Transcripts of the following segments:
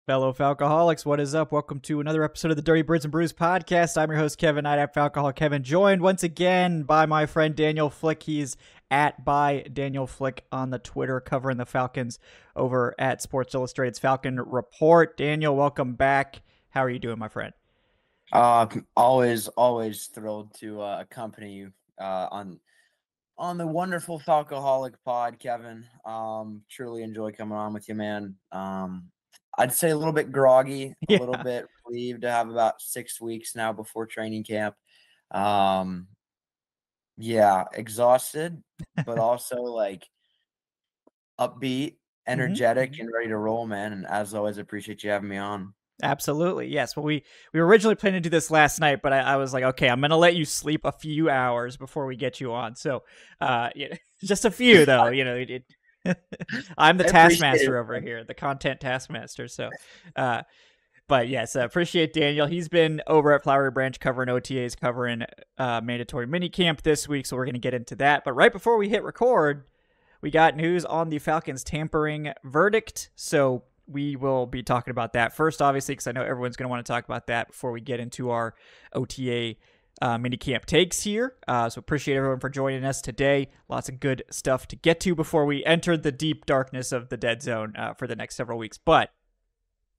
Fellow Falcoholics, what is up? Welcome to another episode of the Dirty Birds and Brews podcast. I'm your host, Kevin Knight at Falcoholic Kevin, joined once again by my friend Daniel Flick. He's at by Daniel Flick on the Twitter, covering the Falcons over at Sports Illustrated's Falcon Report. Daniel, welcome back. How are you doing, my friend? Always thrilled to accompany you on the wonderful Falcoholic pod, Kevin. Truly enjoy coming on with you, man. I'd say a little bit groggy, a little bit relieved to have about 6 weeks now before training camp. Exhausted, but also like upbeat, energetic, and ready to roll, man. And as always, appreciate you having me on. Absolutely. Yes. Well, we were originally planning to do this last night, but I was like, okay, I'm going to let you sleep a few hours before we get you on. So, just a few though, I'm the taskmaster over here, the content taskmaster. So, but yes, I appreciate Daniel. He's been over at Flowery Branch covering OTAs, covering mandatory minicamp this week. So we're going to get into that. But right before we hit record, we got news on the Falcons tampering verdict. So we will be talking about that first, obviously, because I know everyone's going to want to talk about that before we get into our OTA minicamp takes here. So appreciate everyone for joining us today. Lots of good stuff to get to before we enter the deep darkness of the dead zone for the next several weeks. But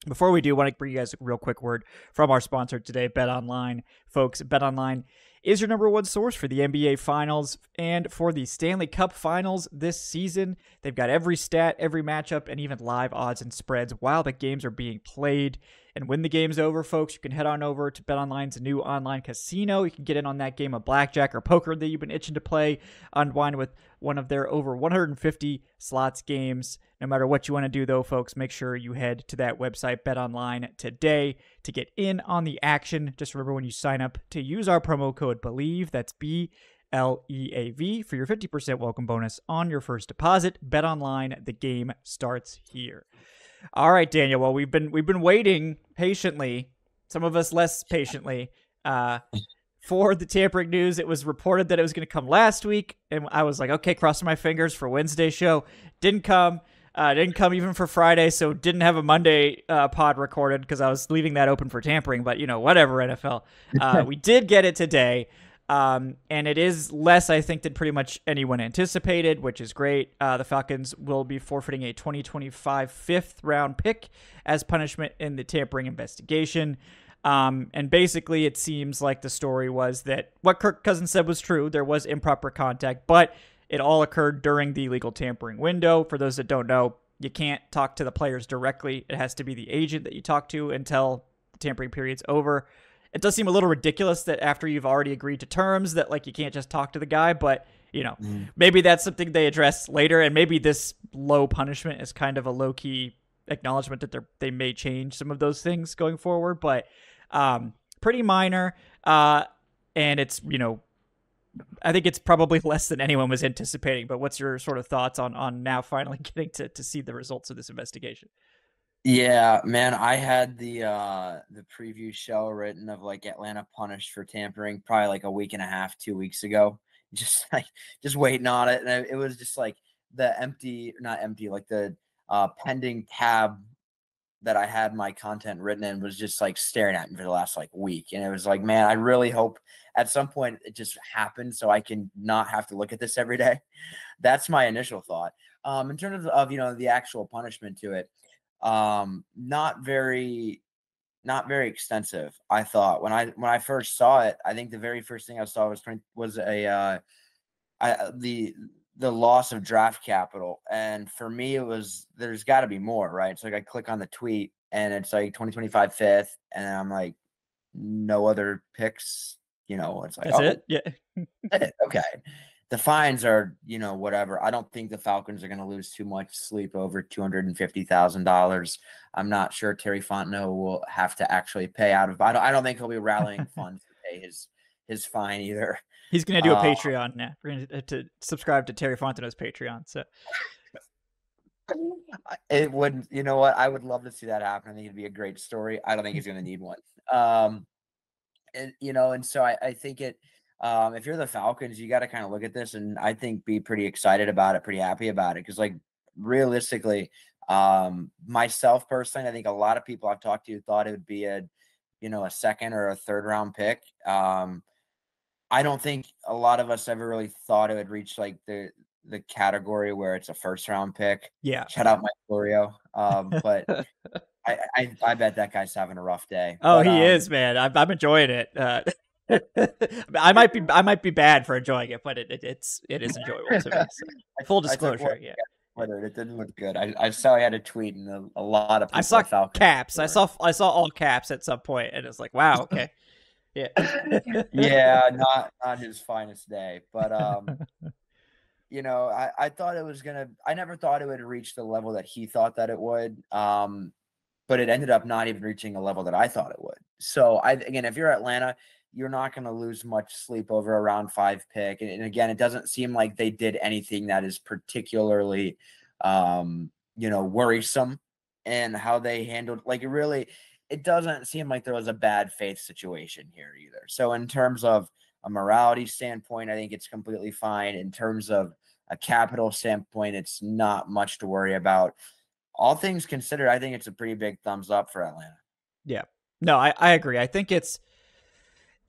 before we do, I want to bring you guys a real quick word from our sponsor today, BetOnline. Folks, BetOnline is your number one source for the NBA Finals and for the Stanley Cup Finals this season. They've got every stat, every matchup, and even live odds and spreads while the games are being played. And when the game's over, folks, you can head on over to BetOnline's new online casino. You can get in on that game of blackjack or poker that you've been itching to play, unwind with one of their over 150 slots games. No matter what you want to do, though, folks, make sure you head to that website, BetOnline, today to get in on the action. Just remember, when you sign up, to use our promo code BELIEVE, that's BLEAV, for your 50% welcome bonus on your first deposit. BetOnline, the game starts here. All right, Daniel. Well, we've been waiting patiently, some of us less patiently, for the tampering news. It was reported that it was going to come last week, and I was like, okay, crossing my fingers for Wednesday's show. Didn't come. Didn't come even for Friday, so didn't have a Monday pod recorded because I was leaving that open for tampering. But, whatever, NFL. We did get it today. And it is less, I think, than pretty much anyone anticipated, which is great. The Falcons will be forfeiting a 2025 fifth-round pick as punishment in the tampering investigation. And basically, it seems like the story was that what Kirk Cousins said was true. There was improper contact, but it all occurred during the legal tampering window. For those that don't know, you can't talk to the players directly. It has to be the agent that you talk to until the tampering period's over. It does seem a little ridiculous that after you've already agreed to terms that you can't just talk to the guy, but maybe that's something they address later, and maybe this low punishment is kind of a low-key acknowledgement that they may change some of those things going forward, but pretty minor, and it's, I think it's probably less than anyone was anticipating, but what's your sort of thoughts on now finally getting to see the results of this investigation? Yeah, man, I had the preview show written of Atlanta punished for tampering probably a week and a half, 2 weeks ago. Just waiting on it. And it was just the the pending tab that I had my content written in was just staring at me for the last week. And it was man, I really hope at some point it just happens so I can not have to look at this every day. That's my initial thought. In terms of the actual punishment to it, not very extensive. I thought when I first saw it, I think the very first thing I saw was the loss of draft capital, and for me it was there's got to be more, right? So I click on the tweet and it's 2025 fifth, and I'm like, no other picks, it's That's it. Yeah. Okay. The fines are, whatever. I don't think the Falcons are going to lose too much sleep over $250,000. I'm not sure Terry Fontenot will have to actually pay out of. I don't think he'll be rallying funds to pay his fine either. He's going to do a Patreon now. We're going to subscribe to Terry Fontenot's Patreon. So it would, what? I would love to see that happen. I think it'd be a great story. I don't think he's going to need one. And so I think it. If you're the Falcons, you got to kind of look at this and I think be pretty excited about it, pretty happy about it. Because realistically, Myself personally, I think a lot of people I've talked to thought it would be a second or a third round pick. I don't think a lot of us ever really thought it would reach like the category where it's a first round pick. Yeah. Shout out Mike Florio. But I bet that guy's having a rough day. Oh, But he is, man. I'm enjoying it. I might be bad for enjoying it, but it is enjoyable to me. So full I took one disclosure, yeah. look at Twitter. It didn't look good. I saw he had a tweet, and a lot of I people saw are Falcons. caps. I saw all caps at some point, and it's like, wow, okay, yeah. Yeah, not his finest day. But I thought it was gonna. I never thought it would reach the level that he thought that it would. But it ended up not even reaching a level that I thought it would. So again, if you're Atlanta, you're not going to lose much sleep over a round 5 pick. And again, it doesn't seem like they did anything that is particularly, worrisome in how they handled. Like it doesn't seem like there was a bad faith situation here either. So in terms of a morality standpoint, I think it's completely fine. In terms of a capital standpoint, it's not much to worry about. All things considered, I think it's a pretty big thumbs up for Atlanta. Yeah. No, I agree. I think it's,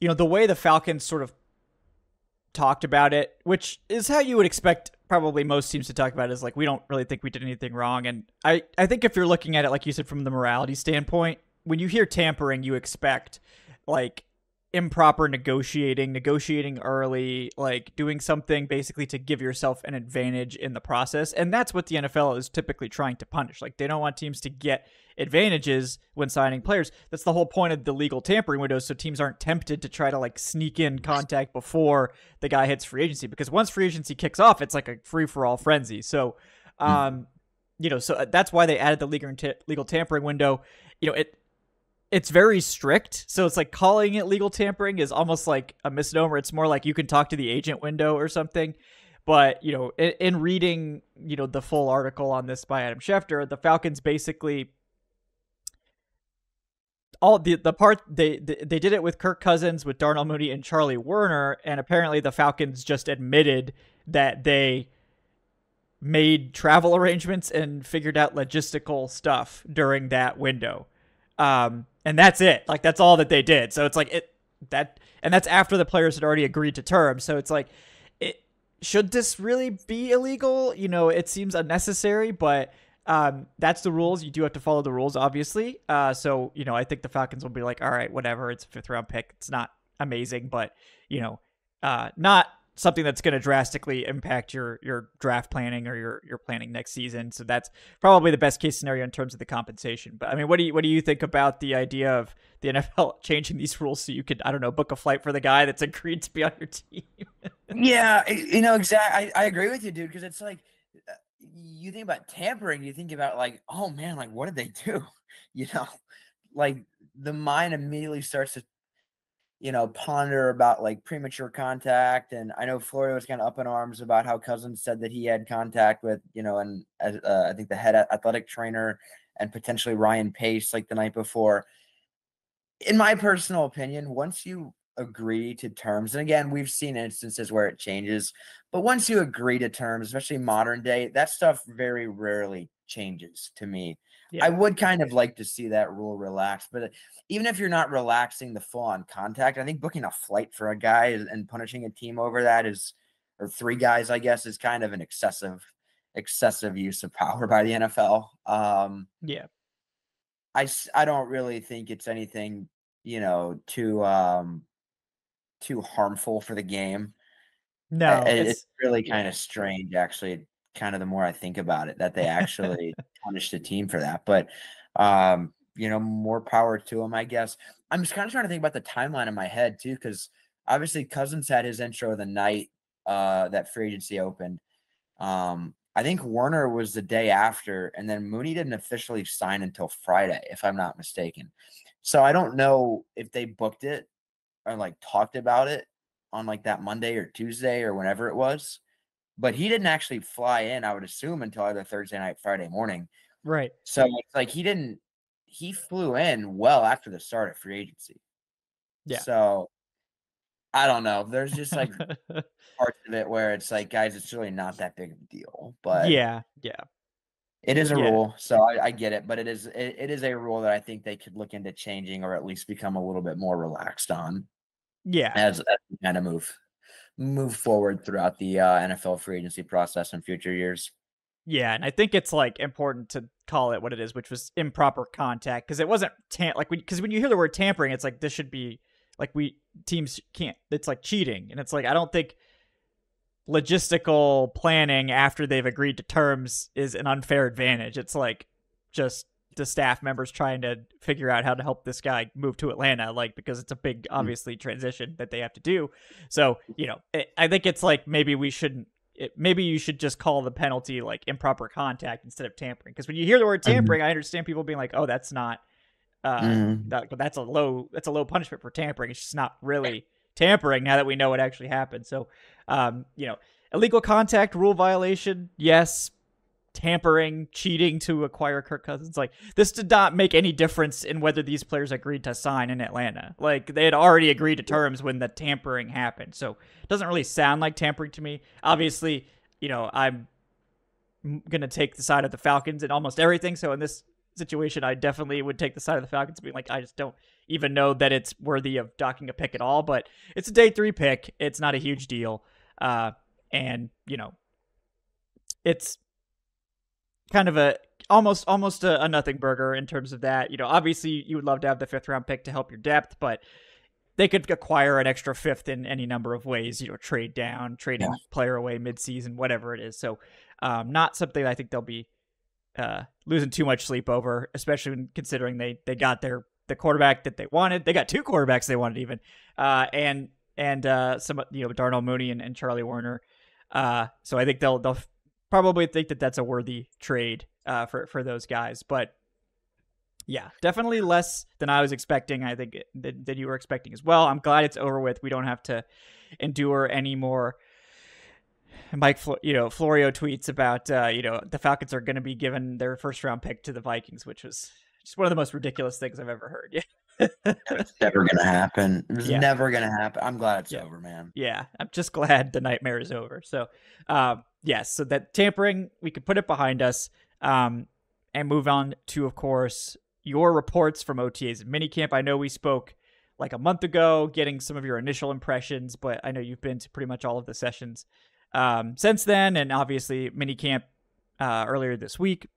the way the Falcons sort of talked about it, which is how you would expect probably most teams to talk about it, is like, we don't really think we did anything wrong. And I think if you're looking at it, like you said, from the morality standpoint, when you hear tampering, you expect like improper negotiating early, like doing something basically to give yourself an advantage in the process. And that's what the NFL is typically trying to punish. Like, they don't want teams to get advantages when signing players. That's the whole point of the legal tampering window, so teams aren't tempted to try to like sneak in contact before the guy hits free agency, because once free agency kicks off, it's like a free-for-all frenzy. So so that's why they added the legal tampering window. It's very strict. So it's like, calling it legal tampering is almost like a misnomer. It's more like you can talk to the agent window or something. But, in reading, the full article on this by Adam Schefter, the Falcons basically, all the part they did it with Kirk Cousins, with Darnell Mooney, and Charlie Werner, and apparently the Falcons just admitted that they made travel arrangements and figured out logistical stuff during that window. And that's it. Like, that's all that they did. So it's like and that's after the players had already agreed to terms. So it's like, should this really be illegal? It seems unnecessary, but that's the rules. You do have to follow the rules, obviously. So I think the Falcons will be like, all right, whatever. It's a 5th round pick. It's not amazing, but not something that's going to drastically impact your draft planning or your planning next season. So that's probably the best case scenario in terms of the compensation. But I mean, what do you think about the idea of the NFL changing these rules so you could, I don't know, book a flight for the guy that's agreed to be on your team? Yeah, exactly. I agree with you, dude, because it's like, you think about tampering, you think about like, oh man, like, what did they do? You know, like, the mind immediately starts to ponder about like premature contact. And I know Florio was kind of up in arms about how Cousins said that he had contact with, and I think the head athletic trainer and potentially Ryan Pace like the night before. In my personal opinion, once you agree to terms, and again, we've seen instances where it changes, but once you agree to terms, especially modern day, that stuff very rarely changes to me. Yeah. I would kind of like to see that rule relaxed, but even if you're not relaxing the full on contact, I think booking a flight for a guy and punishing a team over that or 3 guys, I guess, is kind of an excessive use of power by the NFL. Yeah. I don't really think it's anything, too harmful for the game. No, It's really kind yeah. of strange, actually, kind of the more I think about it, that they actually punished the team for that. But, more power to them, I guess. I'm just kind of trying to think about the timeline in my head too, because obviously Cousins had his intro the night that free agency opened. I think Werner was the day after, and then Mooney didn't officially sign until Friday, if I'm not mistaken. So I don't know if they booked it or like talked about it on like that Monday or Tuesday or whenever it was. But he didn't actually fly in, I would assume, until either Thursday night, Friday morning. Right. So it's like he flew in well after the start of free agency. Yeah. So I don't know. There's just like parts of it where it's like, guys, it's really not that big of a deal. But Yeah. Yeah. It is a Yeah. rule, so I get it, but it is a rule that I think they could look into changing or at least become a little bit more relaxed on Yeah. as we kind of move forward throughout the NFL free agency process in future years. Yeah, and I think it's like important to call it what it is, which was improper contact, because it wasn't because when you hear the word tampering, it's like this should be like we teams can't. It's like cheating, and it's like I don't think logistical planning after they've agreed to terms is an unfair advantage. It's like just the staff members trying to figure out how to help this guy move to Atlanta, like because it's a big, obviously, transition that they have to do. So, I think it's like maybe we shouldn't. Maybe you should just call the penalty like improper contact instead of tampering. Because when you hear the word Mhm. tampering, I understand people being like, "Oh, that's not Mhm. that's a low punishment for tampering. It's just not really tampering now that we know what actually happened." So, illegal contact rule violation, yes. Tampering, cheating to acquire Kirk Cousins, like this did not make any difference in whether these players agreed to sign in Atlanta. Like they had already agreed to terms when the tampering happened, so it doesn't really sound like tampering to me. Obviously, I'm gonna take the side of the Falcons in almost everything. So in this situation, I definitely would take the side of the Falcons, being like, I just don't even know that it's worthy of docking a pick at all. But it's a day 3 pick. It's not a huge deal, and it's kind of a almost a nothing burger in terms of that. Obviously you would love to have the 5th round pick to help your depth, but they could acquire an extra 5th in any number of ways. Trade down, Yeah. trading player away midseason, whatever it is. So, not something I think they'll be losing too much sleep over, especially when considering they got the quarterback that they wanted. They got 2 quarterbacks they wanted even, and some Darnell Mooney and Charlie Warner. So I think they'll probably think that that's a worthy trade for those guys. But yeah, definitely less than I was expecting. I think that you were expecting as well. I'm glad it's over with. We don't have to endure any more Florio tweets about the Falcons are going to be given their 1st round pick to the Vikings, which was just one of the most ridiculous things I've ever heard. Yeah. It's never gonna happen. It was Yeah. never gonna happen. I'm glad it's Yeah. over, man. Yeah. I'm just glad the nightmare is over. So, yes. So that tampering, we could put it behind us, and move on to, of course, your reports from OTAs and minicamp. I know we spoke like a month ago, getting some of your initial impressions, but I know you've been to pretty much all of the sessions since then, and obviously minicamp earlier this week.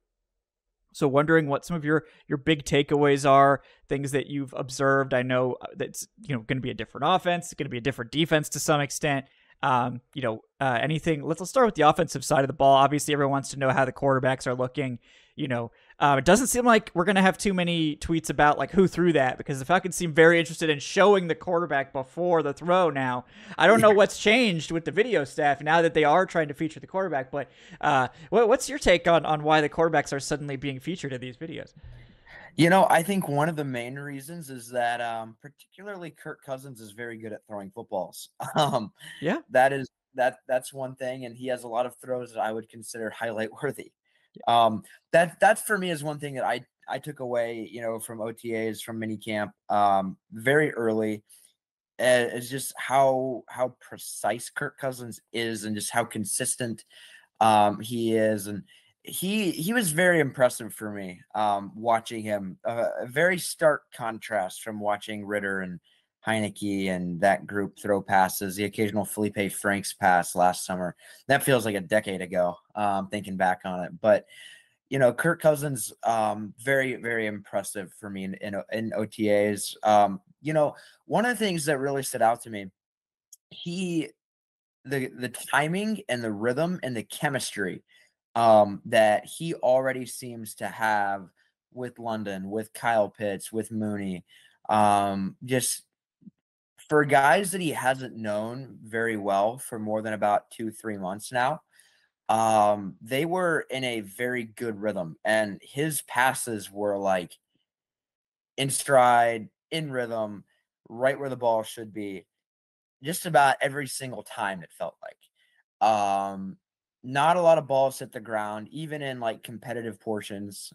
So wondering what some of your big takeaways are, things that you've observed. I know that's going to be a different offense, it's going to be a different defense to some extent. Anything. Let's start with the offensive side of the ball. Obviously, everyone wants to know how the quarterbacks are looking. It doesn't seem like we're going to have too many tweets about like who threw that, because the Falcons seem very interested in showing the quarterback before the throw now. I don't know what's changed with the video staff now that they are trying to feature the quarterback, but what's your take on why the quarterbacks are suddenly being featured in these videos? I think one of the main reasons is that particularly Kirk Cousins is very good at throwing footballs. Yeah. That's one thing, and he has a lot of throws that I would consider highlight worthy. That's for me is one thing that I took away, from OTAs, from minicamp, very early, is just how precise Kirk Cousins is, and just how consistent he is, and he was very impressive for me, watching him. A very stark contrast from watching Ritter and Heineke and that group throw passes. The occasional Felipe Franks pass last summer, that feels like a decade ago. Thinking back on it, but Kirk Cousins, very very impressive for me in OTAs. One of the things that really stood out to me, he the timing and the rhythm and the chemistry that he already seems to have with London, with Kyle Pitts, with Mooney. Just for guys that he hasn't known very well for more than about 2-3 months now, they were in a very good rhythm, and his passes were like in stride, in rhythm, right where the ball should be, just about every single time, it felt like. Not a lot of balls hit the ground, even in like competitive portions.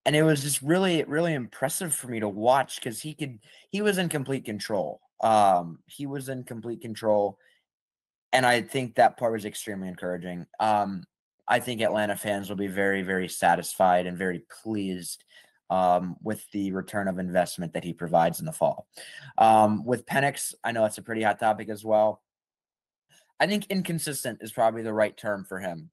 And it was just really, really impressive for me to watch, because he was in complete control. He was in complete control. And I think that part was extremely encouraging. I think Atlanta fans will be very, very satisfied and very pleased with the return of investment that he provides in the fall. With Penix, I know it's a pretty hot topic as well. I think inconsistent is probably the right term for him.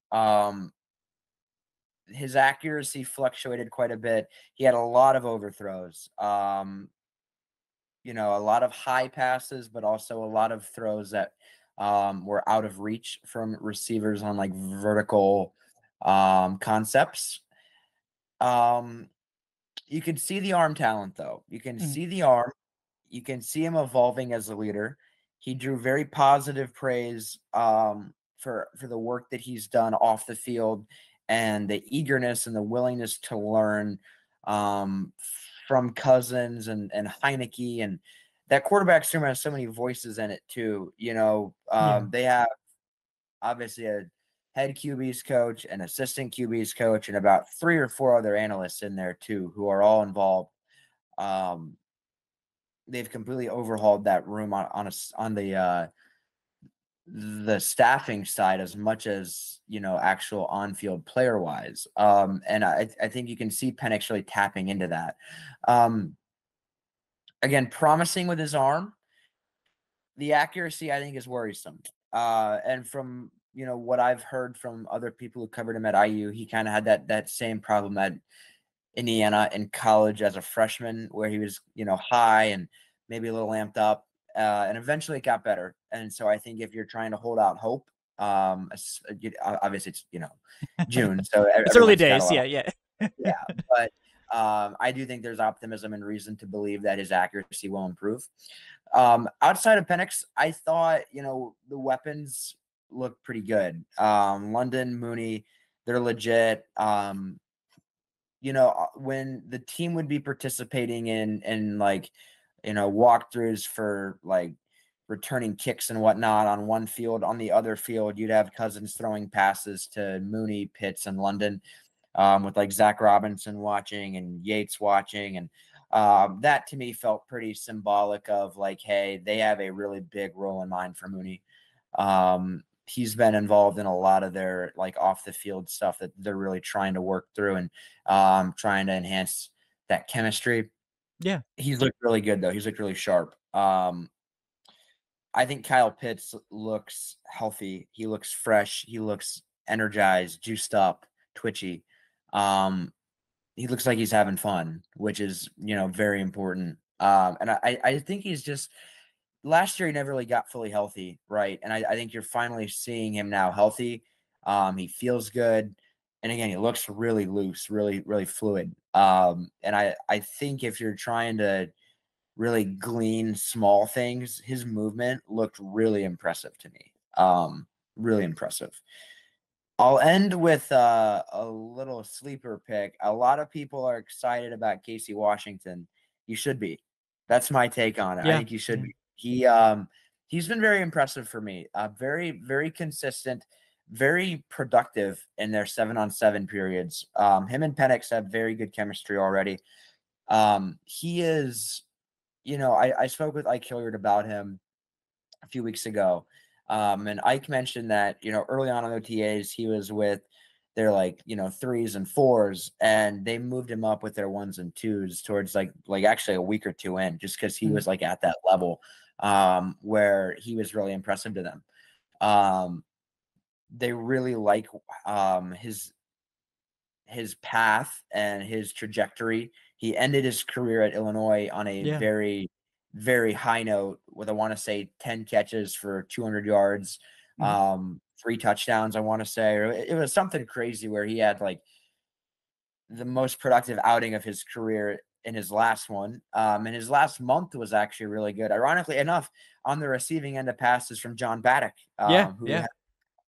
His accuracy fluctuated quite a bit. He had a lot of overthrows. A lot of high passes, but also a lot of throws that were out of reach from receivers on like vertical concepts. You can see the arm talent, though. You can Mhm. see the arm. You can see him evolving as a leader. He drew very positive praise for the work that he's done off the field and the eagerness and the willingness to learn from Cousins and Heineke. And that quarterback room has so many voices in it, too. Yeah. They have obviously a head QB's coach, an assistant QB's coach, and about 3 or 4 other analysts in there too, who are all involved. They've completely overhauled that room on the staffing side as much as actual on-field player wise. And I think you can see Penix really tapping into that. Again, promising with his arm. The accuracy, I think, is worrisome. And from what I've heard from other people who covered him at IU, he kind of had that same problem at Indiana in college as a freshman, where he was high and maybe a little amped up, and eventually it got better. And so I think if you're trying to hold out hope, obviously it's June, so It's early everyone's got a days. lot Yeah, of yeah. yeah, but I do think there's optimism and reason to believe that his accuracy will improve. Outside of Penix, I thought, the weapons look pretty good. London, Mooney, they're legit. When the team would be participating in like, walkthroughs for like returning kicks and whatnot on one field, on the other field, you'd have Cousins throwing passes to Mooney, Pitts, and London, with like Zach Robinson watching and Yates watching. And that to me felt pretty symbolic of like, hey, they have a really big role in mind for Mooney. He's been involved in a lot of their like off the field stuff that they're really trying to work through and trying to enhance that chemistry. Yeah. He's looked really good though. He's looked really sharp. I think Kyle Pitts looks healthy. He looks fresh. He looks energized, juiced up, twitchy. He looks like he's having fun, which is, very important. And I think he's just last year he never really got fully healthy, right? And I think you're finally seeing him now healthy. He feels good. And again, he looks really loose, really, really fluid. And I think if you're trying to really glean small things, his movement looked really impressive to me. Really impressive. I'll end with a little sleeper pick. A lot of people are excited about Casey Washington. You should be. That's my take on it. I Yeah. think you should Yeah. be. He's been very impressive for me. Very, very consistent, very productive in their 7-on-7 periods. Him and Penix have very good chemistry already. He is, I spoke with Ike Hilliard about him a few weeks ago. And Ike mentioned that, early on OTAs, he was with their like, 3s and 4s, and they moved him up with their 1s and 2s towards like actually a week or two in, just because he Mhm. was like at that level where he was really impressive to them. They really like his path and his trajectory. He ended his career at Illinois on a Yeah. very, very high note with, I want to say, 10 catches for 200 yards, Mhm. 3 touchdowns, I want to say. Or it was something crazy where he had like the most productive outing of his career in his last one. And his last month was actually really good. Ironically enough, on the receiving end of passes from John Baddock, Yeah. who Yeah. has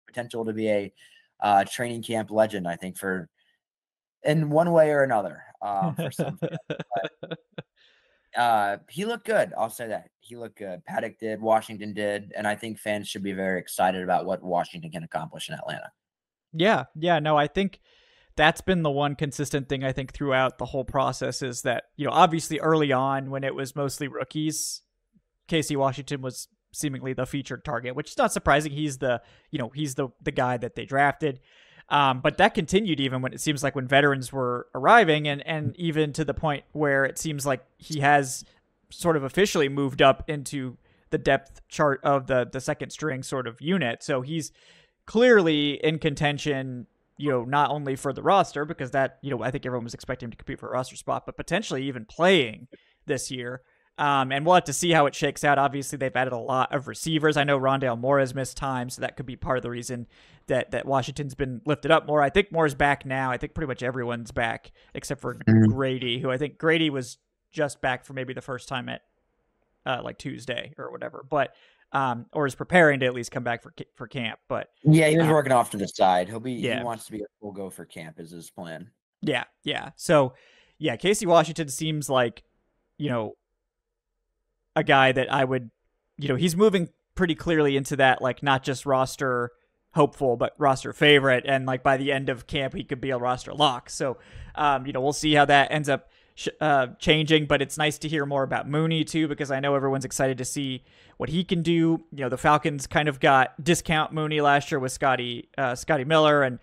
potential to be a training camp legend, I think, for in one way or another, for some fans. But he looked good. I'll say that. He looked good. Paddock did, Washington did, and I think fans should be very excited about what Washington can accomplish in Atlanta. Yeah. Yeah. No, I think that's been the one consistent thing I think throughout the whole process is that, obviously early on when it was mostly rookies, Casey Washington was seemingly the featured target, which is not surprising. He's the guy that they drafted. But that continued even when it seems like when veterans were arriving, and even to the point where it seems like he has sort of officially moved up into the depth chart of the second string sort of unit. So he's clearly in contention, not only for the roster, because that, I think everyone was expecting him to compete for a roster spot, but potentially even playing this year. And we'll have to see how it shakes out. Obviously, they've added a lot of receivers. I know Rondale Moore has missed time, so that could be part of the reason that Washington's been lifted up more. I think Moore's back now. I think pretty much everyone's back except for Grady, who I think Grady was just back for maybe the first time at like Tuesday or whatever, but or is preparing to at least come back for camp. But yeah, he was working off to the side. He yeah, wants to be a full go for camp is his plan. Yeah. So yeah, Casey Washington seems like, a guy that I would, he's moving pretty clearly into that, like, not just roster hopeful, but roster favorite. And like by the end of camp, he could be a roster lock. So, we'll see how that ends up changing, but it's nice to hear more about Mooney too, because I know everyone's excited to see what he can do. The Falcons kind of got discount Mooney last year with Scotty Miller, and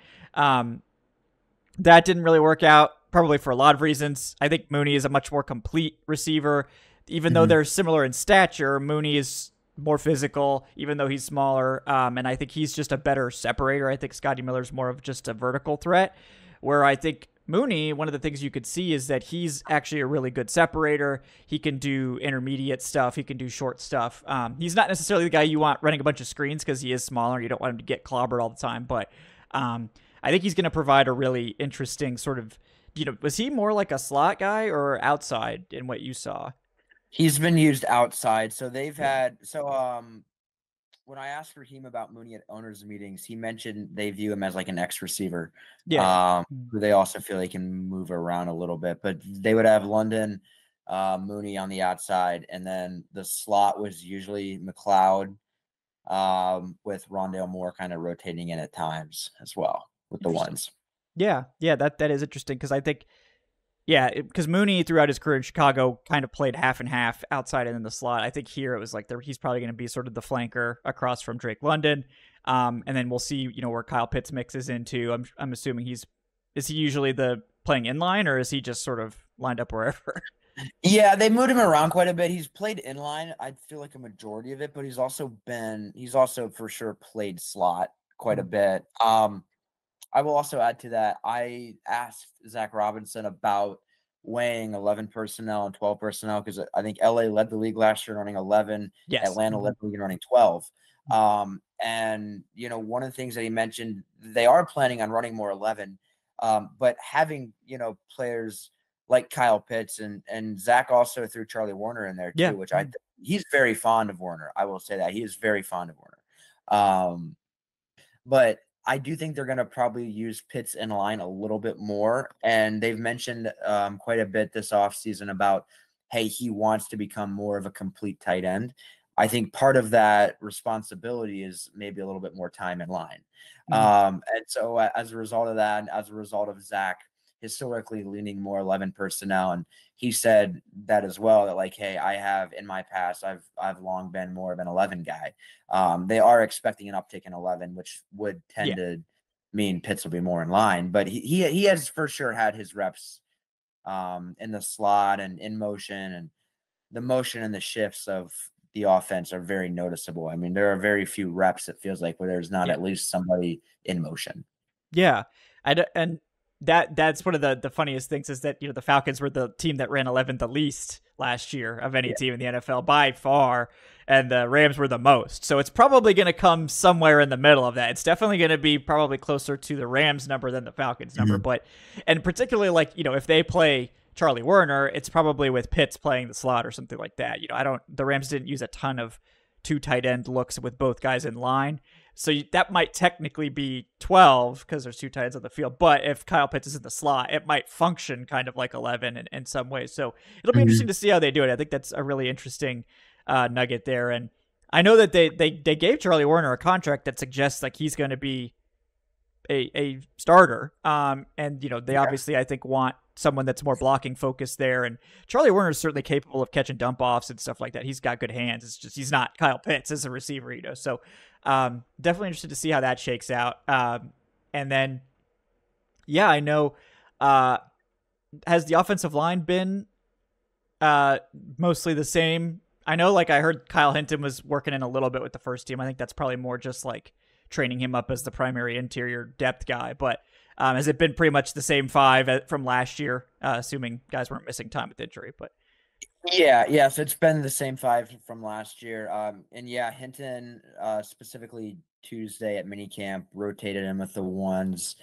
that didn't really work out, probably for a lot of reasons. I think Mooney is a much more complete receiver. Even though they're similar in stature, Mooney is more physical, even though he's smaller. And I think he's just a better separator. I think Scotty Miller's more of just a vertical threat, where I think Mooney, one of the things you could see is that he's actually a really good separator. He can do intermediate stuff. He can do short stuff. He's not necessarily the guy you want running a bunch of screens because he is smaller. You don't want him to get clobbered all the time. But I think he's going to provide a really interesting sort of, was he more like a slot guy or outside in what you saw? He's been used outside. So they've had when I asked Raheem about Mooney at owners meetings, he mentioned they view him as like an X receiver. Yeah. Who they also feel they can move around a little bit. But they would have London, Mooney on the outside, and then the slot was usually McLeod, with Rondale Moore kind of rotating in at times as well with the ones. Yeah, that is interesting because I think, because Mooney throughout his career in Chicago kind of played half and half outside and in the slot. I think here it was like he's probably going to be sort of the flanker across from Drake London, and then we'll see where Kyle Pitts mixes into. I'm assuming is he usually the playing inline, or is he just sort of lined up wherever? Yeah, they moved him around quite a bit. He's played inline, I feel like a majority of it, but he's also for sure played slot quite a bit. I will also add to that. I asked Zach Robinson about weighing 11 personnel and 12 personnel because I think LA led the league last year running 11. Yes. Atlanta led the league running 12. And one of the things that he mentioned, they are planning on running more 11, but having players like Kyle Pitts and Zach also threw Charlie Warner in there too, which he's very fond of Warner. I will say that he is very fond of Warner. But I do think they're going to probably use Pitts in line a little bit more. And they've mentioned quite a bit this offseason about, hey, he wants to become more of a complete tight end. I think part of that responsibility is maybe a little bit more time in line. And so as a result of that, and as a result of Zach historically leaning more 11 personnel, and he said that as well, that like, hey, I have in my past, I've long been more of an 11 guy. They are expecting an uptick in 11, which would tend to mean Pitts will be more in line, but he has for sure had his reps in the slot and in motion, and the motion and the shifts of the offense are very noticeable. I mean, there are very few reps, it feels like, where there's not at least somebody in motion. Yeah. And that's one of the funniest things is that, the Falcons were the team that ran 11 the least last year of any team in the NFL by far, and the Rams were the most. So it's probably going to come somewhere in the middle of that. It's definitely going to be probably closer to the Rams number than the Falcons number. But, and particularly like, if they play Charlie Warner, it's probably with Pitts playing the slot or something like that. The Rams didn't use a ton of two tight end looks with both guys in line. So that might technically be 12 because there's two tight ends on the field. But if Kyle Pitts is in the slot, it might function kind of like 11 in some ways. So it'll be interesting to see how they do it. I think that's a really interesting nugget there. And I know that they gave Charlie Warner a contract that suggests like he's going to be a starter. And, they obviously, I think, want someone that's more blocking focused there. And Charlie Warner is certainly capable of catching dump offs and stuff like that. He's got good hands. It's just, he's not Kyle Pitts as a receiver, So definitely interested to see how that shakes out. And then, Yeah, I know. Uh, has the offensive line been uh, mostly the same? I know, like I heard Kyle Hinton was working in a little bit with the first team. I think that's probably more just like training him up as the primary interior depth guy. But has it been pretty much the same five from last year, assuming guys weren't missing time with injury? But Yeah. So it's been the same five from last year. And yeah, Hinton, specifically Tuesday at minicamp, rotated him with the ones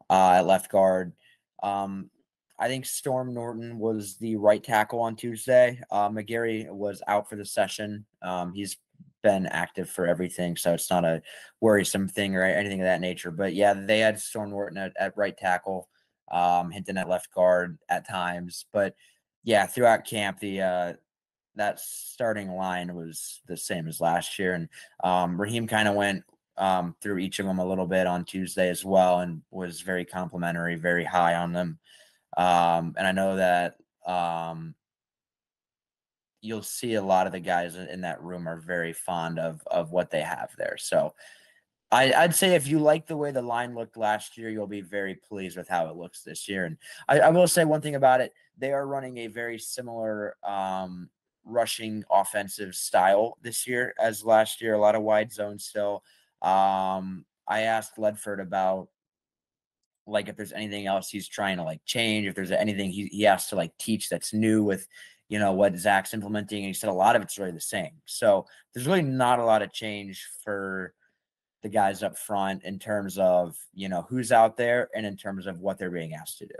at left guard. Um, I think Storm Norton was the right tackle on Tuesday. McGarry was out for the session. He's been active for everything, so it's not a worrisome thing or anything of that nature. But yeah, they had Storm Norton at right tackle, Hinton at left guard at times. But yeah, throughout camp, the that starting line was the same as last year, and Raheem kind of went through each of them a little bit on Tuesday as well, and was very complimentary, very high on them. And I know that you'll see a lot of the guys in that room are very fond of what they have there. So I'd say if you like the way the line looked last year, you'll be very pleased with how it looks this year. And I will say one thing about it: they are running a very similar rushing offensive style this year as last year. A lot of wide zone still. I asked Ledford about like if there's anything else he's trying to like change, if there's anything he has to like teach that's new with what Zach's implementing, and he said a lot of it's really the same. So there's really not a lot of change for the guys up front in terms of who's out there and in terms of what they're being asked to do.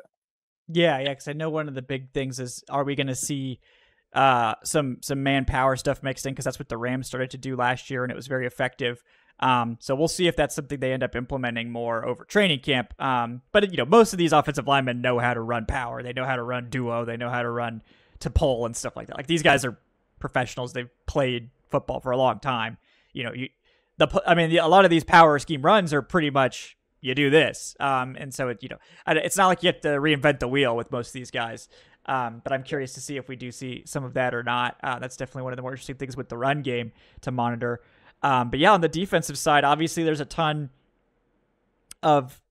yeah, because I know one of the big things is, are we going to see some manpower stuff mixed in, because that's what the Rams started to do last year and it was very effective. So we'll see if that's something they end up implementing more over training camp. But most of these offensive linemen know how to run power. They know how to run duo. They know how to run to pull and stuff like that. Like, these guys are professionals. They've played football for a long time. A lot of these power scheme runs are pretty much you do this. And so it's not like you have to reinvent the wheel with most of these guys. But I'm curious to see if we do see some of that or not. That's definitely one of the more interesting things with the run game to monitor. But yeah, on the defensive side, obviously there's a ton of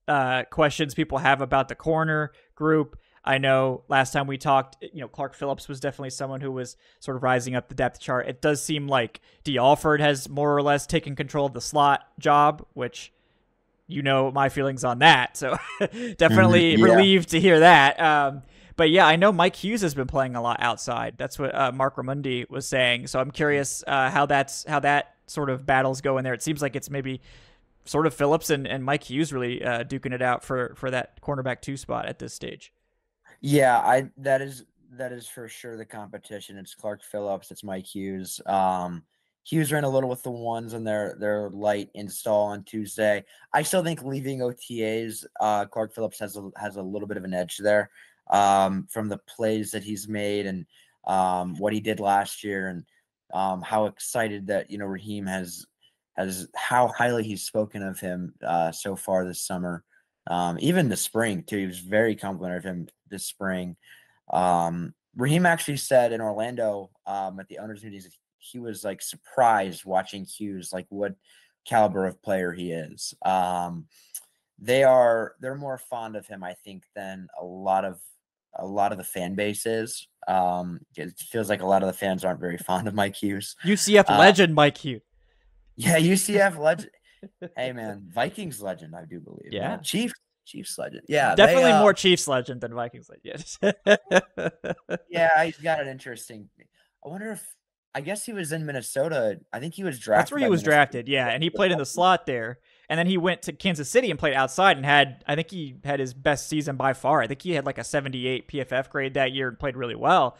questions people have about the corner group. I know last time we talked, Clark Phillips was definitely someone who was sort of rising up the depth chart. It does seem like D. Alford has more or less taken control of the slot job, which my feelings on that. So definitely relieved to hear that. But yeah, I know Mike Hughes has been playing a lot outside. That's what Mark Ramundi was saying. So I'm curious how that sort of battles go in there. It seems like it's maybe sort of Phillips and Mike Hughes really duking it out for that cornerback 2 spot at this stage. Yeah, that is for sure the competition. It's Clark Phillips, it's Mike Hughes. Hughes ran a little with the ones in their light install on Tuesday. I still think leaving OTAs, Clark Phillips has a little bit of an edge there, from the plays that he's made and what he did last year, and how excited that Raheem has how highly he's spoken of him so far this summer. Even the spring too, he was very complimentary of him this spring. Raheem actually said in Orlando at the owners' meetings that he was like surprised watching Hughes, like what caliber of player he is. They're more fond of him, I think, than a lot of the fan base is. It feels like a lot of the fans aren't very fond of Mike Hughes. UCF legend Mike Hughes. Yeah, UCF legend. Hey man, Vikings legend, I do believe. Yeah, Chiefs legend. Yeah, definitely more Chiefs legend than Vikings legend. Yes. Yeah, he's got an interesting. I wonder if I guess he was in Minnesota. I think he was drafted. That's where he was drafted. Yeah, and he played in the slot there, and then he went to Kansas City and played outside and I think he had his best season by far. I think he had like a 78 PFF grade that year and played really well,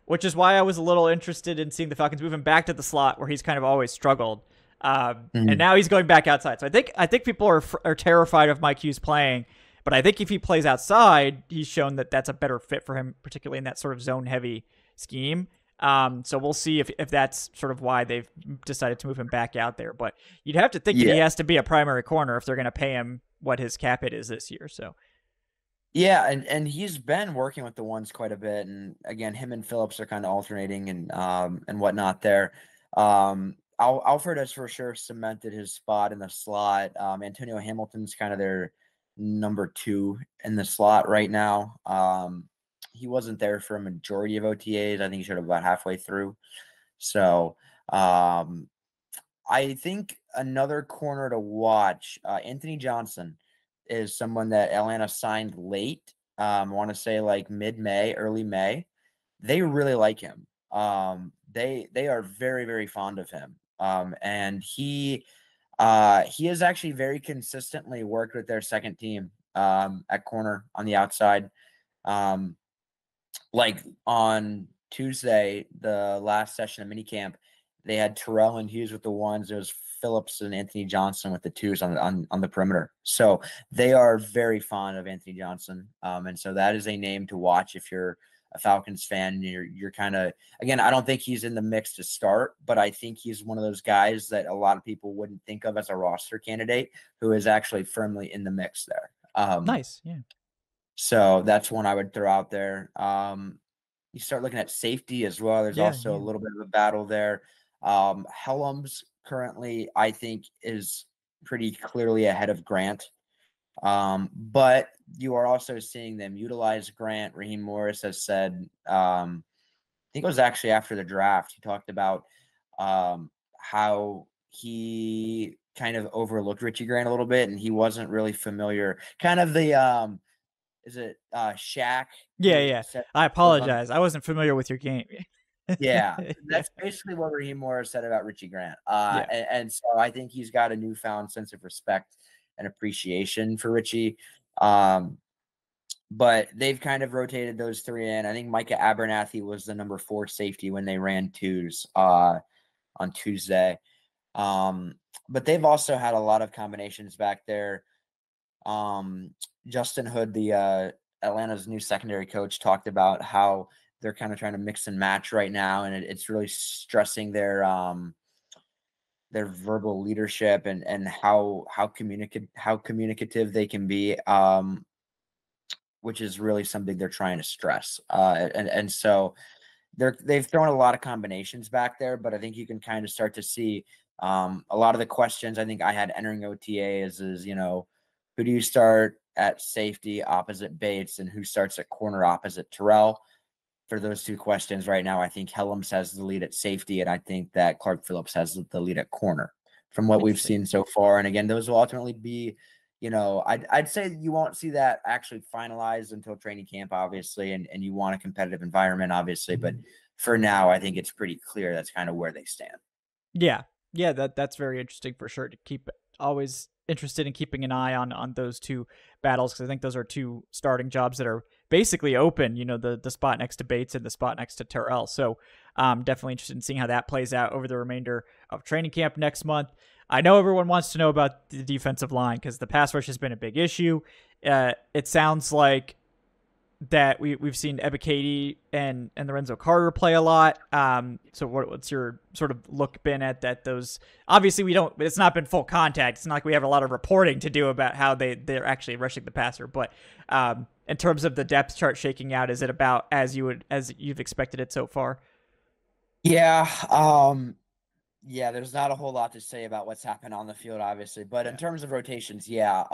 which is why I was a little interested in seeing the Falcons move him back to the slot where he's kind of always struggled. And now he's going back outside. So I think people are terrified of Mike Hughes playing, but I think if he plays outside, he's shown that that's a better fit for him, particularly in that sort of zone heavy scheme. So we'll see if that's sort of why they've decided to move him back out there. But you'd have to think that he has to be a primary corner if they're going to pay him what his cap hit is this year. So. Yeah, and he's been working with the ones quite a bit, and again, him and Phillips are kind of alternating and whatnot there. Alfred has for sure cemented his spot in the slot. Antonio Hamilton's kind of their number 2 in the slot right now. He wasn't there for a majority of OTAs. I think he showed up about halfway through. So I think another corner to watch, Anthony Johnson is someone that Atlanta signed late. I want to say like mid-May, early May. They really like him. They are very, very fond of him. And he has actually very consistently worked with their second team at corner on the outside. Um, like on Tuesday, the last session of minicamp, they had Terrell and Hughes with the ones. It was Phillips and Anthony Johnson with the twos on the perimeter. So they are very fond of Anthony Johnson, and so that is a name to watch if you're a Falcons fan. You're kind of, again, I don't think he's in the mix to start, but I think he's one of those guys that a lot of people wouldn't think of as a roster candidate who is actually firmly in the mix there. Nice. Yeah. So that's one I would throw out there. You start looking at safety as well. There's Yeah. also a Yeah. little bit of a battle there. Helms currently, I think, is pretty clearly ahead of Grant. But you are also seeing them utilize Grant. Raheem Morris has said, I think it was actually after the draft, he talked about how he kind of overlooked Richie Grant a little bit, and he wasn't really familiar. Kind of the is it Shaq Yeah. who Yeah. said I was on? apologize. I wasn't familiar with your game. Yeah, Yeah. that's basically what Raheem Morris said about Richie Grant. Yeah. And so I think he's got a newfound sense of respect and appreciation for Richie. Um, but they've kind of rotated those three in. I think Micah Abernathy was the number 4 safety when they ran twos on Tuesday. But they've also had a lot of combinations back there. Justin Hood, the Atlanta's new secondary coach, talked about how they're kind of trying to mix and match right now, and it's really stressing their verbal leadership and how communicative they can be, which is really something they're trying to stress. And so they've thrown a lot of combinations back there, but I think you can kind of start to see a lot of the questions I think I had entering OTA is who do you start at safety opposite Bates and who starts at corner opposite Terrell? For those two questions right now, I think Helms has the lead at safety, and I think that Clark Phillips has the lead at corner from what we've Interesting. seen so far. And again, those will ultimately be, I'd say you won't see that actually finalized until training camp, obviously, and you want a competitive environment, obviously. But for now, I think it's pretty clear that's kind of where they stand. Yeah. Yeah. That's very interesting for sure to keep always interested in keeping an eye on those two battles because I think those are two starting jobs that are basically open. The spot next to Bates and the spot next to Terrell. So definitely interested in seeing how that plays out over the remainder of training camp next month. I know everyone wants to know about the defensive line because the pass rush has been a big issue. It sounds like that we've seen Ebiketie and Lorenzo Carter play a lot. So what's your sort of look been at those? Obviously, it's not been full contact. It's not like we have a lot of reporting to do about how they're actually rushing the passer. But in terms of the depth chart shaking out, is it about as you've expected it so far? Yeah. Yeah, there's not a whole lot to say about what's happened on the field, obviously. But in Yeah. terms of rotations, yeah.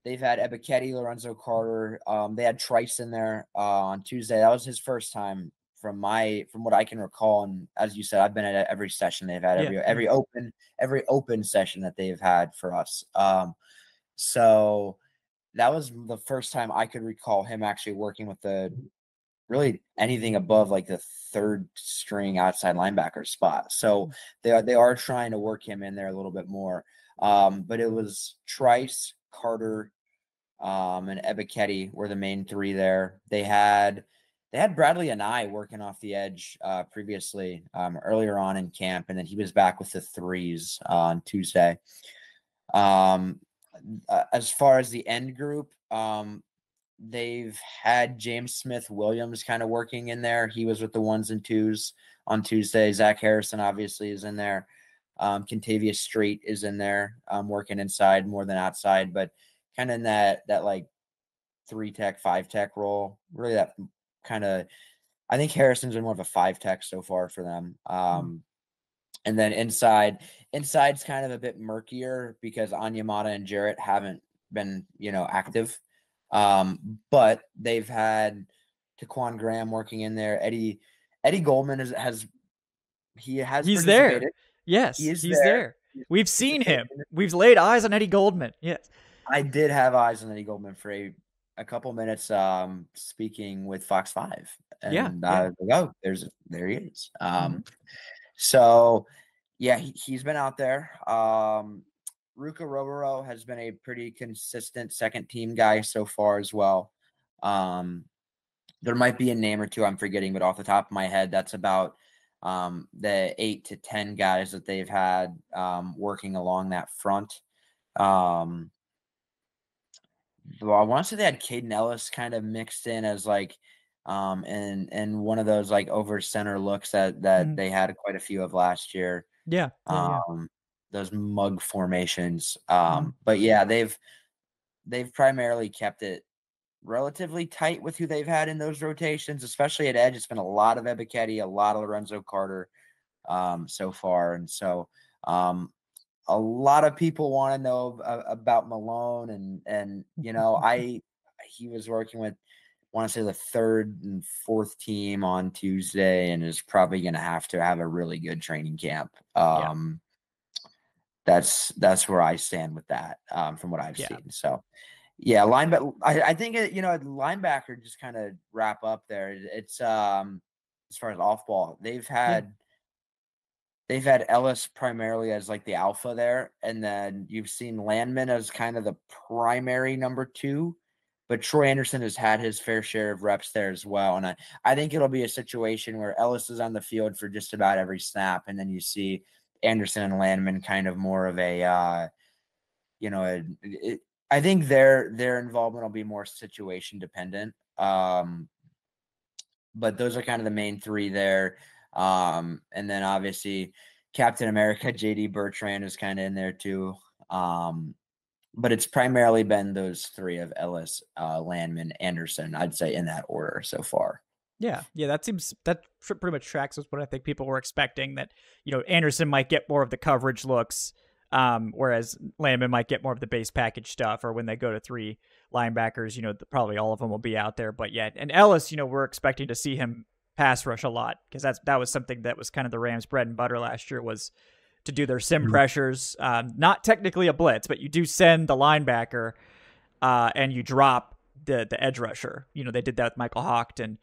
They've had Ebiketie, Lorenzo Carter. They had Trice in there on Tuesday. That was his first time from what I can recall. And as you said, I've been at every session they've had, Yeah. every open session that they've had for us. So that was the first time I could recall him actually working with really anything above like the third string outside linebacker spot. So they are trying to work him in there a little bit more. But it was Trice, Carter, and Ebiketie were the main 3 there. They had Bradley and I working off the edge previously earlier on in camp, and then he was back with the 3s on Tuesday. As far as the end group, they've had James Smith Williams kind of working in there. He was with the 1s and 2s on Tuesday. Zach Harrison obviously is in there. Contavious Strait is in there, working inside more than outside, but kind of in that like 3 tech, 5 tech role. Really, that kind of. I think Harrison's been more of a 5 tech so far for them. And then inside's kind of a bit murkier because Anyamata and Jarrett haven't been active. But they've had Taquan Graham working in there. Eddie Goldman has He's there. participated. He Yes, is he's there. there. He's We've seen participated him. in the We've laid eyes on Eddie Goldman. Yes. I did have eyes on Eddie Goldman for a couple minutes speaking with Fox 5. Yeah. And Yeah. I was like, oh, there he is. Hmm. So yeah, he's been out there. Ruka Robero has been a pretty consistent second team guy so far as well. There might be a name or two I'm forgetting, but off the top of my head, that's about the 8 to 10 guys that they've had working along that front. Well, I want to say they had Caden Ellis kind of mixed in as like and one of those like over center looks that Hmm. they had quite a few of last year. Yeah. Yeah. Yeah. Those mug formations. Hmm. But yeah, they've primarily kept it relatively tight with who they've had in those rotations, especially at edge. It's been a lot of Ebiketie, a lot of Lorenzo Carter so far. And so a lot of people want to know about Malone and he was working with want to say the third and fourth team on Tuesday and is probably going to have a really good training camp. Yeah. That's where I stand with that from what I've Yeah. seen. So yeah, linebacker. I think linebacker just kind of wrap up there. It's as far as off ball, Yeah. they've had Ellis primarily as like the alpha there, and then you've seen Landman as kind of the primary number two. But Troy Anderson has had his fair share of reps there as well. And I think it'll be a situation where Ellis is on the field for just about every snap. And then you see Anderson and Landman kind of more of a, I think their involvement will be more situation dependent. But those are kind of the main three there. And then obviously Captain America, JD Bertrand is kind of in there too. But it's primarily been those three of Ellis, Landman, Anderson, I'd say in that order so far. Yeah, yeah, that pretty much tracks with what I think people were expecting. That Anderson might get more of the coverage looks, whereas Landman might get more of the base package stuff. Or when they go to three linebackers, probably all of them will be out there. But yeah, and Ellis, we're expecting to see him pass rush a lot because that was something that was kind of the Rams' bread and butter last year was to do their sim pressures. Not technically a blitz, but you do send the linebacker and you drop the edge rusher. They did that with Michael Hawk, and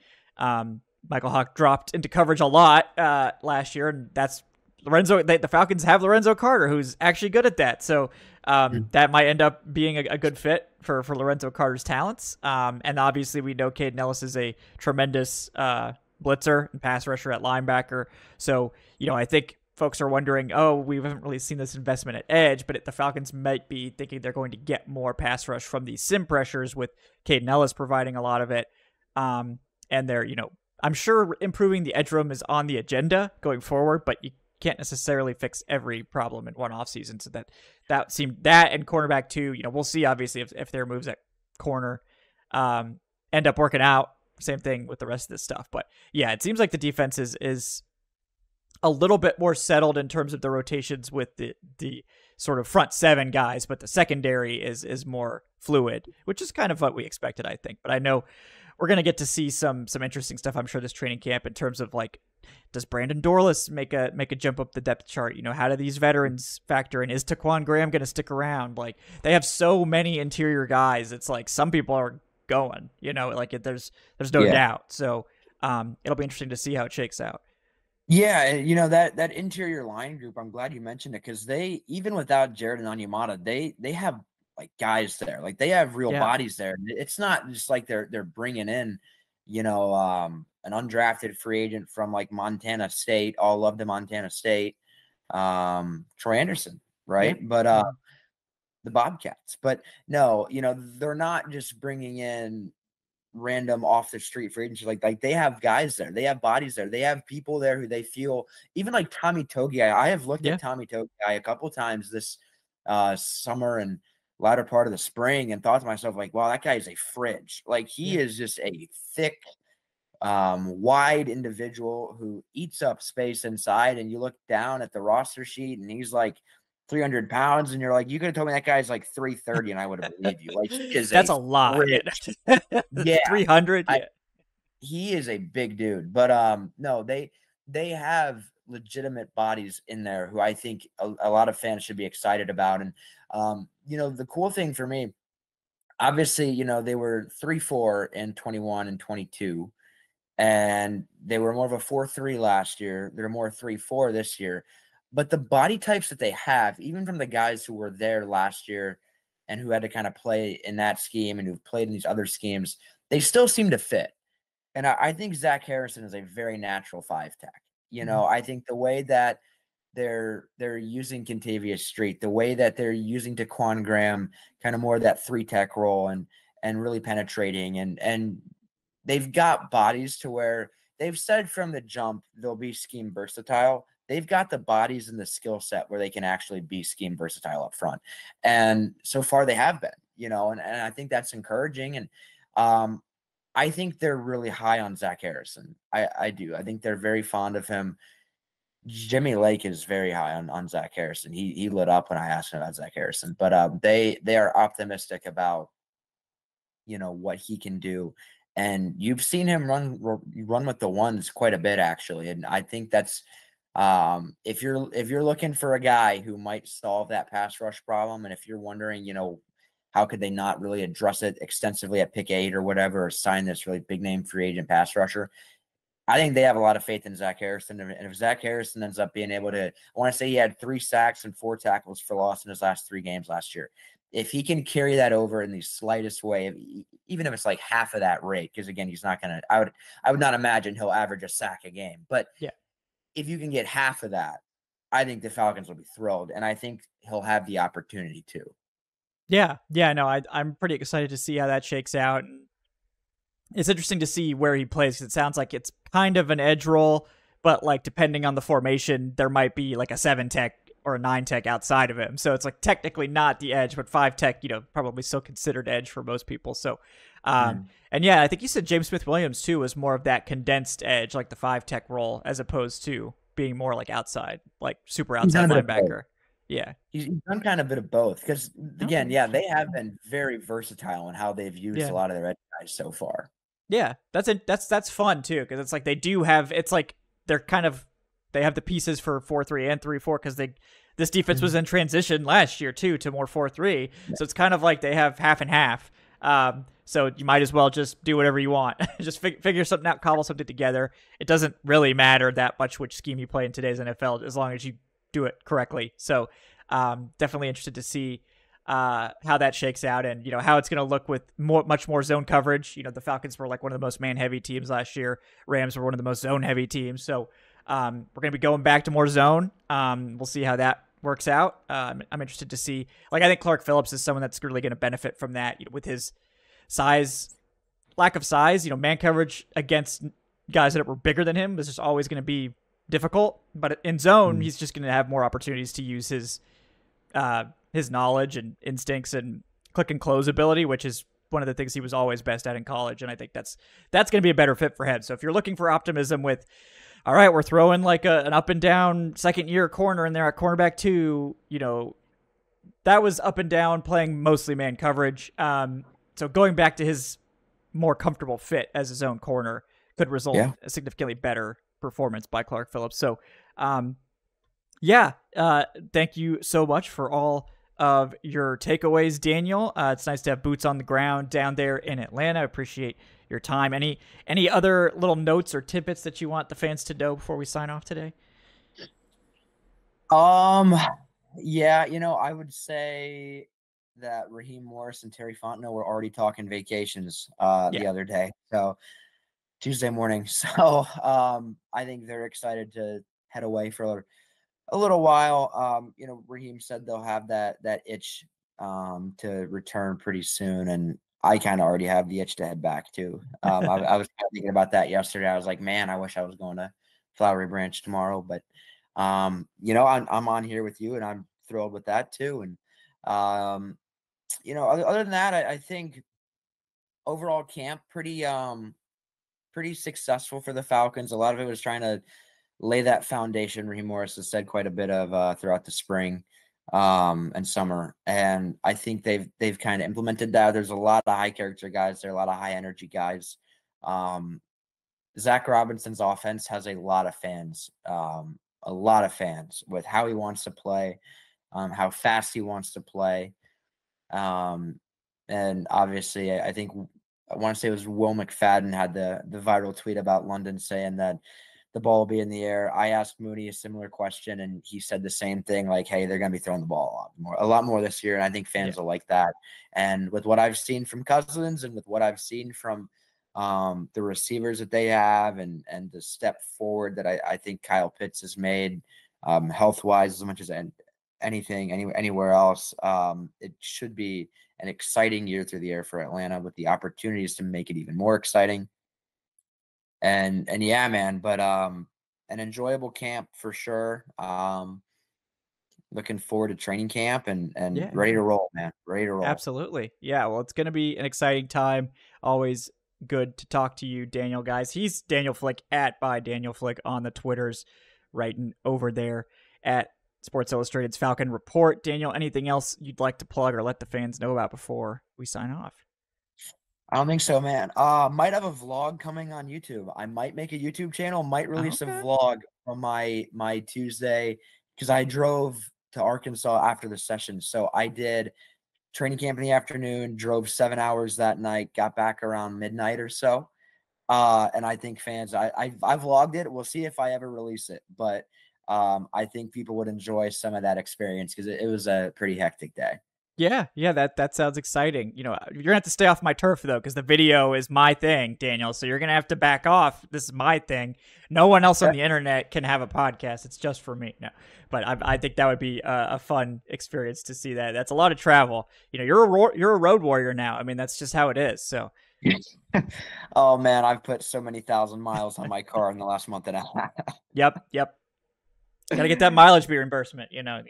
Michael Hawk dropped into coverage a lot last year, and that's Lorenzo. The Falcons have Lorenzo Carter, who's actually good at that. So that might end up being a good fit for Lorenzo Carter's talents. And obviously, we know Caden Ellis is a tremendous blitzer and pass rusher at linebacker. So I think folks are wondering, oh, we haven't really seen this investment at edge, but the Falcons might be thinking they're going to get more pass rush from these sim pressures with Caden Ellis providing a lot of it. And they're, I'm sure improving the edge room is on the agenda going forward, but you can't necessarily fix every problem in one offseason. So that seemed that and cornerback too, we'll see obviously if their moves at corner end up working out. Same thing with the rest of this stuff. But yeah, it seems like the defense is a little bit more settled in terms of the rotations with the sort of front seven guys, but the secondary is more fluid, which is kind of what we expected, I think. But I know we're going to get to see some interesting stuff, I'm sure, this training camp in terms of like, does Brandon Dorless make a jump up the depth chart? How do these veterans factor in? Is Taquan Graham going to stick around? Like, they have so many interior guys. It's like some people are going, like there's no doubt. So it'll be interesting to see how it shakes out. Yeah, that interior line group, I'm glad you mentioned it because they, even without Jared and Onyemata, they have like guys there, like they have real bodies there. It's not just like they're bringing in, an undrafted free agent from like Montana State. All love to Montana State, Troy Anderson, right? Yeah. But the Bobcats, but no, they're not just bringing in random off the street free agents. Like they have guys there, they have bodies there, they have people there who they feel, even like Tommy Togiai. I have looked at Tommy Togiai a couple times this summer and latter part of the spring and thought to myself, like, wow, that guy is a fridge. Like he is just a thick, wide individual who eats up space inside. And you look down at the roster sheet and he's like 300 pounds, and you're like, you could have told me that guy's like 330, and I would have believed you. Like, he is That's a a lot. Yeah. rich, yeah, 300. I Yeah. he is a big dude. But no, they have legitimate bodies in there who I think a lot of fans should be excited about. And the cool thing for me, obviously, they were 3-4 in 21 and 22, and they were more of a 4-3 last year. They're more 3-4 this year. But the body types that they have, even from the guys who were there last year and who had to kind of play in that scheme and who've played in these other schemes, they still seem to fit. And I think Zach Harrison is a very natural 5 tech. Mhm. I think the way that they're using Contavious Street, the way that they're using Daquan Graham, kind of more of that 3 tech role and really penetrating, and they've got bodies to where they've said from the jump they'll be scheme versatile. They've got the bodies and the skill set where they can actually be scheme versatile up front. And so far they have been, and I think that's encouraging. And I think they're really high on Zach Harrison. I do. I think they're very fond of him. Jimmy Lake is very high on Zach Harrison. He lit up when I asked him about Zach Harrison, but they are optimistic about what he can do. And you've seen him run with the ones quite a bit, actually. And I think that's if you're looking for a guy who might solve that pass rush problem, and if you're wondering, how could they not really address it extensively at pick 8 or whatever, or sign this really big name free agent pass rusher, I think they have a lot of faith in Zach Harrison. And if Zach Harrison ends up being able to, I want to say he had 3 sacks and 4 tackles for loss in his last 3 games last year. If he can carry that over in the slightest way, even if it's like half of that rate, because again, he's not going to, I would not imagine he'll average a sack a game. But Yeah. if you can get half of that, I think the Falcons will be thrilled. And I think he'll have the opportunity to. Yeah. Yeah. No, I'm pretty excited to see how that shakes out. It's interesting to see where he plays, 'cause it sounds like it's kind of an edge role, but like depending on the formation, there might be like a 7 tech or a 9 tech outside of him. So it's like technically not the edge, but 5 tech, probably still considered edge for most people. So, Mm. and yeah, I think you said James Smith Williams too was more of that condensed edge, like the 5 tech role, as opposed to being more like outside, like super He's outside done a bit of both. linebacker. Yeah. He's done kind of a bit of both because, Okay. again, yeah, they have been very versatile in how they've used Yeah. a lot of their edge guys so far. Yeah, that's fun too, because it's like they do have, it's like they're kind of, they have the pieces for 4-3 and 3-4, because this defense was in transition last year too to more 4-3, Yeah. so it's kind of like they have half and half. So you might as well just do whatever you want, just figure something out, cobble something together. It doesn't really matter that much which scheme you play in today's NFL, as long as you do it correctly. So definitely interested to see how that shakes out, and how it's going to look with much more zone coverage. The Falcons were like one of the most man heavy teams last year. Rams were one of the most zone heavy teams. So we're going to be going back to more zone. We'll see how that works out. I'm interested to see. Like, I think Clark Phillips is someone that's really going to benefit from that. With his lack of size. Man coverage against guys that were bigger than him is just always going to be difficult. But in zone, he's just going to have more opportunities to use his knowledge and instincts and click and close ability, which is one of the things he was always best at in college. And I think that's going to be a better fit for him. So if you're looking for optimism with, all right, we're throwing like an up and down second year corner in there at cornerback 2, that was up and down playing mostly man coverage. So going back to his more comfortable fit as his own corner could result in a significantly better performance by Clark Phillips. So, thank you so much for all of your takeaways, Daniel. It's nice to have boots on the ground down there in Atlanta. I appreciate your time. Any other little notes or tidbits that you want the fans to know before we sign off today? Yeah, I would say that Raheem Morris and Terry Fontenot were already talking vacations the other day. So Tuesday morning. So I think they're excited to head away for a little while. Raheem said they'll have that itch to return pretty soon, and I kind of already have the itch to head back too. I was thinking about that yesterday. I was like, man, I wish I was going to Flowery Branch tomorrow, but I'm on here with you, and I'm thrilled with that too. And other than that, I think overall camp pretty successful for the Falcons. A lot of it was trying to lay that foundation Raheem Morris has said quite a bit of throughout the spring. and summer. And I think they've kind of implemented that. There's a lot of high character guys there, a lot of high energy guys. Zach Robinson's offense has a lot of fans with how he wants to play, how fast he wants to play. And obviously, I think I want to say it was Will McFadden had the viral tweet about London saying that the ball will be in the air. I asked Mooney a similar question, and he said the same thing, like, hey, they're going to be throwing the ball a lot more this year, and I think fans will like that. And with what I've seen from Cousins and with what I've seen from the receivers that they have and the step forward that I think Kyle Pitts has made health-wise as much as anywhere else, it should be an exciting year through the air for Atlanta with the opportunities to make it even more exciting. And yeah, man, but an enjoyable camp for sure. Looking forward to training camp and ready to roll, man. Ready to roll. Absolutely. Yeah, well, it's going to be an exciting time. Always good to talk to you, Daniel, guys. He's Daniel Flick at by Daniel Flick on the Twitters, writing over there at Sports Illustrated's Falcon Report. Daniel, anything else you'd like to plug or let the fans know about before we sign off? I don't think so, man. Might have a vlog coming on YouTube. I might make a YouTube channel, might release a vlog from my Tuesday, because I drove to Arkansas after the session. So I did training camp in the afternoon, drove 7 hours that night, got back around midnight or so. And I think fans, I vlogged it. We'll see if I ever release it, but I think people would enjoy some of that experience because it was a pretty hectic day. Yeah, that sounds exciting. You know, you're gonna have to stay off my turf though, because the video is my thing, Daniel. So you're gonna have to back off. This is my thing. No one else on the internet can have a podcast. It's just for me. No, but I think that would be a fun experience to see that. That's a lot of travel. You know, you're a road warrior now. I mean, that's just how it is. So. Oh man, I've put so many thousand miles on my car in the last month and a half. Yep. Gotta get that mileage reimbursement. You know.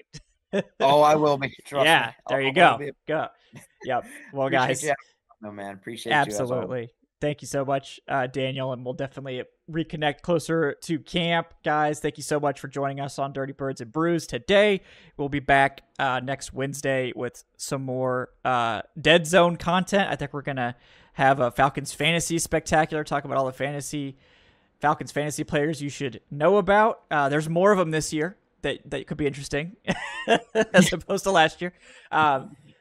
Oh, I will be. Trust me. There you go. Go. Yep. Well, guys. No, man. Appreciate you. Absolutely. Thank you so much, Daniel, and we'll definitely reconnect closer to camp. Guys, thank you so much for joining us on Dirty Birds and Brews today. We'll be back next Wednesday with some more Dead Zone content. I think we're going to have a Falcons Fantasy Spectacular, talk about all the Falcons fantasy players you should know about. There's more of them this year that could be interesting as opposed to last year.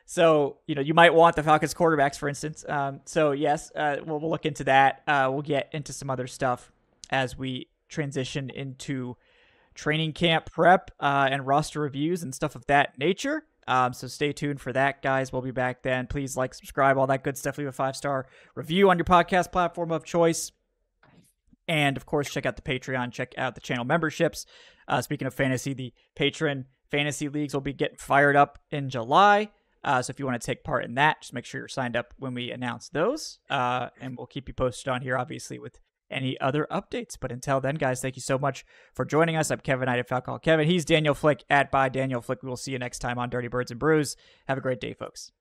So, you know, you might want the Falcons quarterbacks, for instance. So, yes, we'll look into that. We'll get into some other stuff as we transition into training camp prep and roster reviews and stuff of that nature. So stay tuned for that, guys. We'll be back then. Please like, subscribe, all that good stuff. Leave a 5-star review on your podcast platform of choice. And, of course, check out the Patreon. Check out the channel memberships. Speaking of fantasy, the patron fantasy leagues will be getting fired up in July. So if you want to take part in that, just make sure you're signed up when we announce those. And we'll keep you posted on here, obviously, with any other updates. But until then, guys, thank you so much for joining us. I'm Kevin Knight at Falcon Kevin. He's Daniel Flick at by Daniel Flick. We will see you next time on Dirty Birds and Brews. Have a great day, folks.